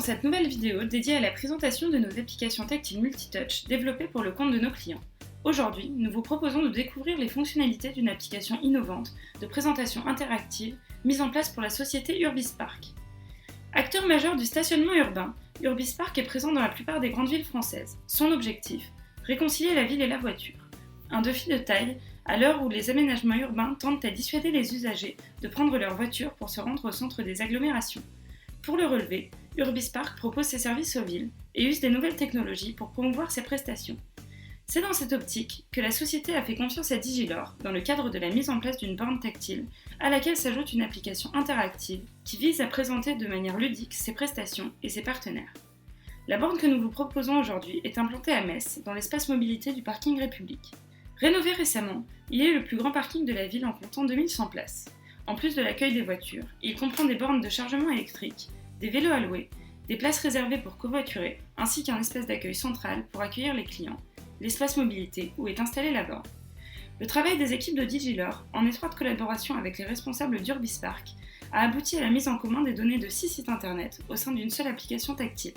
dans cette nouvelle vidéo dédiée à la présentation de nos applications tactiles multitouch développées pour le compte de nos clients. Aujourd'hui, nous vous proposons de découvrir les fonctionnalités d'une application innovante de présentation interactive mise en place pour la société Urbispark. Acteur majeur du stationnement urbain, Urbispark est présent dans la plupart des grandes villes françaises. Son objectif, réconcilier la ville et la voiture. Un défi de taille à l'heure où les aménagements urbains tendent à dissuader les usagers de prendre leur voiture pour se rendre au centre des agglomérations. Pour le relever, Urbispark propose ses services aux villes et use des nouvelles technologies pour promouvoir ses prestations. C'est dans cette optique que la société a fait confiance à Digilor dans le cadre de la mise en place d'une borne tactile à laquelle s'ajoute une application interactive qui vise à présenter de manière ludique ses prestations et ses partenaires. La borne que nous vous proposons aujourd'hui est implantée à Metz, dans l'espace mobilité du parking République. Rénové récemment, il est le plus grand parking de la ville en comptant 2100 places. En plus de l'accueil des voitures, il comprend des bornes de chargement électrique, des vélos à louer, des places réservées pour covoiturer, ainsi qu'un espace d'accueil central pour accueillir les clients, l'espace mobilité où est installée la borne. Le travail des équipes de Digilor, en étroite collaboration avec les responsables d'Urbispark, a abouti à la mise en commun des données de 6 sites internet au sein d'une seule application tactile.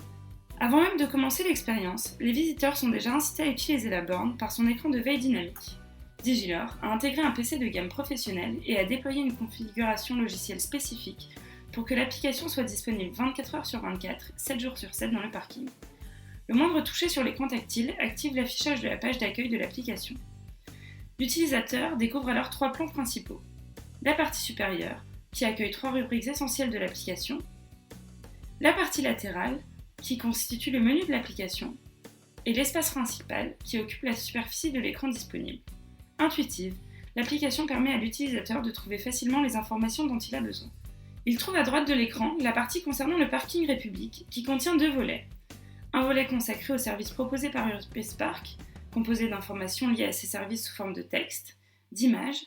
Avant même de commencer l'expérience, les visiteurs sont déjà incités à utiliser la borne par son écran de veille dynamique. Digilor a intégré un PC de gamme professionnelle et a déployé une configuration logicielle spécifique pour que l'application soit disponible 24 heures sur 24, 7 jours sur 7 dans le parking. Le moindre toucher sur l'écran tactile active l'affichage de la page d'accueil de l'application. L'utilisateur découvre alors 3 plans principaux. La partie supérieure, qui accueille 3 rubriques essentielles de l'application. La partie latérale, qui constitue le menu de l'application. Et l'espace principal, qui occupe la superficie de l'écran disponible. Intuitive, l'application permet à l'utilisateur de trouver facilement les informations dont il a besoin. Il trouve à droite de l'écran la partie concernant le parking République, qui contient 2 volets. Un volet consacré aux services proposés par Urbispark, composé d'informations liées à ces services sous forme de texte, d'images,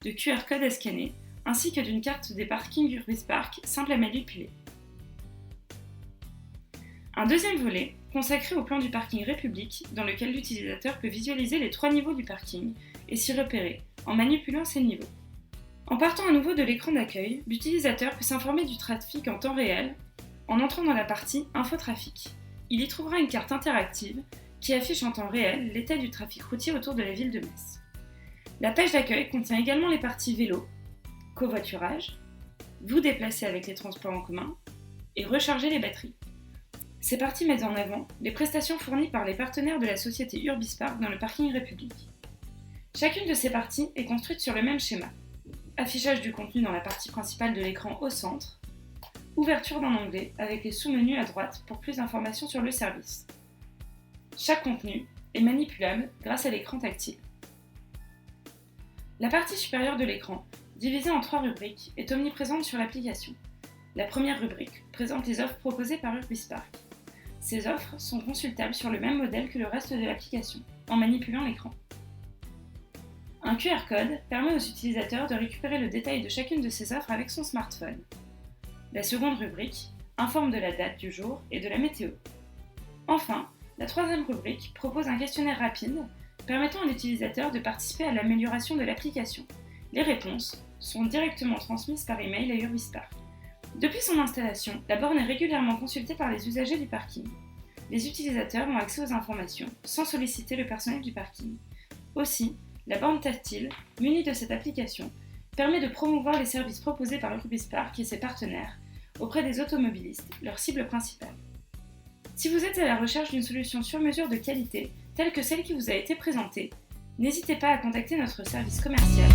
de QR code à scanner, ainsi que d'une carte des parkings Urbispark simple à manipuler. Un deuxième volet, consacré au plan du parking République, dans lequel l'utilisateur peut visualiser les 3 niveaux du parking et s'y repérer en manipulant ces niveaux. En partant à nouveau de l'écran d'accueil, l'utilisateur peut s'informer du trafic en temps réel en entrant dans la partie Infotrafic. Il y trouvera une carte interactive qui affiche en temps réel l'état du trafic routier autour de la ville de Metz. La page d'accueil contient également les parties vélo, covoiturage, vous déplacer avec les transports en commun et recharger les batteries. Ces parties mettent en avant les prestations fournies par les partenaires de la société Urbispark dans le parking République. Chacune de ces parties est construite sur le même schéma. Affichage du contenu dans la partie principale de l'écran au centre, ouverture d'un onglet avec les sous-menus à droite pour plus d'informations sur le service. Chaque contenu est manipulable grâce à l'écran tactile. La partie supérieure de l'écran, divisée en 3 rubriques, est omniprésente sur l'application. La première rubrique présente les offres proposées par Urbispark. Ces offres sont consultables sur le même modèle que le reste de l'application, en manipulant l'écran. Un QR code permet aux utilisateurs de récupérer le détail de chacune de ces offres avec son smartphone. La seconde rubrique informe de la date du jour et de la météo. Enfin, la troisième rubrique propose un questionnaire rapide permettant à l'utilisateur de participer à l'amélioration de l'application. Les réponses sont directement transmises par email à Urbispark. Depuis son installation, la borne est régulièrement consultée par les usagers du parking. Les utilisateurs ont accès aux informations sans solliciter le personnel du parking. Aussi, la borne tactile, munie de cette application, permet de promouvoir les services proposés par Urbispark et ses partenaires auprès des automobilistes, leur cible principale. Si vous êtes à la recherche d'une solution sur mesure de qualité, telle que celle qui vous a été présentée, n'hésitez pas à contacter notre service commercial